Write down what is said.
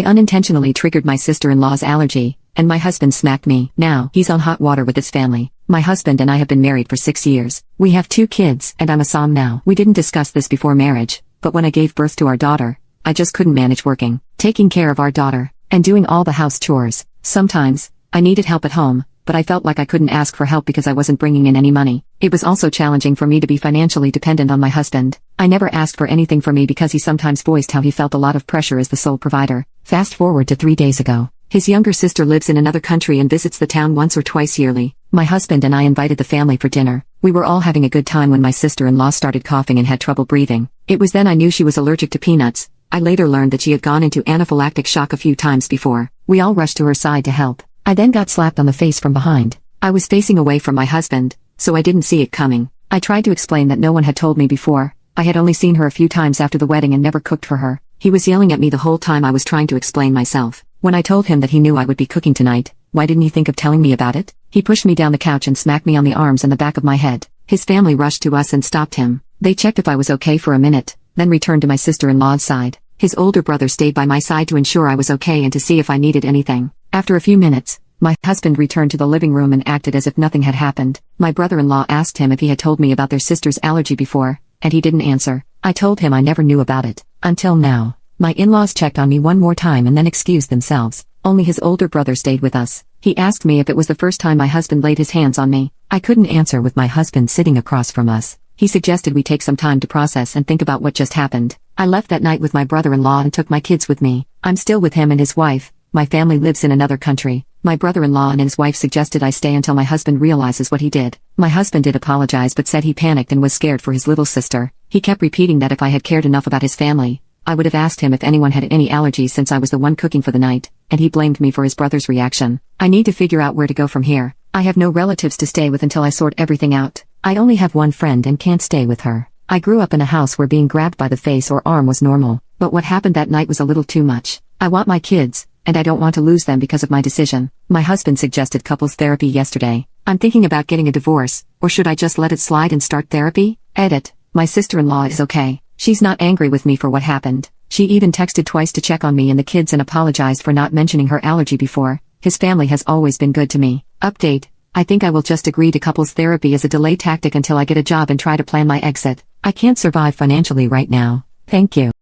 unintentionally triggered my sister-in-law's allergy, and my husband smacked me. Now, he's on hot water with his family. My husband and I have been married for 6 years. We have 2 kids, and I'm a SIL now. We didn't discuss this before marriage, but when I gave birth to our daughter, I just couldn't manage working, taking care of our daughter, and doing all the house chores. Sometimes, I needed help at home, but I felt like I couldn't ask for help because I wasn't bringing in any money. It was also challenging for me to be financially dependent on my husband. I never asked for anything for me because he sometimes voiced how he felt a lot of pressure as the sole provider. Fast forward to 3 days ago. His younger sister lives in another country and visits the town once or twice yearly. My husband and I invited the family for dinner. We were all having a good time when my sister-in-law started coughing and had trouble breathing. It was then I knew she was allergic to peanuts. I later learned that she had gone into anaphylactic shock a few times before. We all rushed to her side to help. I then got slapped on the face from behind. I was facing away from my husband, so I didn't see it coming. I tried to explain that no one had told me before. I had only seen her a few times after the wedding and never cooked for her. He was yelling at me the whole time I was trying to explain myself. When I told him that he knew I would be cooking tonight, why didn't he think of telling me about it? He pushed me down the couch and smacked me on the arms and the back of my head. His family rushed to us and stopped him. They checked if I was okay for a minute, then returned to my sister-in-law's side. His older brother stayed by my side to ensure I was okay and to see if I needed anything. After a few minutes, my husband returned to the living room and acted as if nothing had happened. My brother-in-law asked him if he had told me about their sister's allergy before, and he didn't answer. I told him I never knew about it, until now. My in-laws checked on me one more time and then excused themselves. Only his older brother stayed with us. He asked me if it was the first time my husband laid his hands on me. I couldn't answer with my husband sitting across from us. He suggested we take some time to process and think about what just happened. I left that night with my brother-in-law and took my kids with me. I'm still with him and his wife. My family lives in another country. My brother-in-law and his wife suggested I stay until my husband realizes what he did. My husband did apologize but said he panicked and was scared for his little sister. He kept repeating that if I had cared enough about his family, I would have asked him if anyone had any allergies since I was the one cooking for the night, and he blamed me for his brother's reaction. I need to figure out where to go from here. I have no relatives to stay with until I sort everything out. I only have one friend and can't stay with her. I grew up in a house where being grabbed by the face or arm was normal, but what happened that night was a little too much. I want my kids, and I don't want to lose them because of my decision. My husband suggested couples therapy yesterday. I'm thinking about getting a divorce, or should I just let it slide and start therapy? Edit. My sister-in-law is okay. She's not angry with me for what happened. She even texted twice to check on me and the kids and apologized for not mentioning her allergy before. His family has always been good to me. Update. I think I will just agree to couples therapy as a delay tactic until I get a job and try to plan my exit. I can't survive financially right now. Thank you.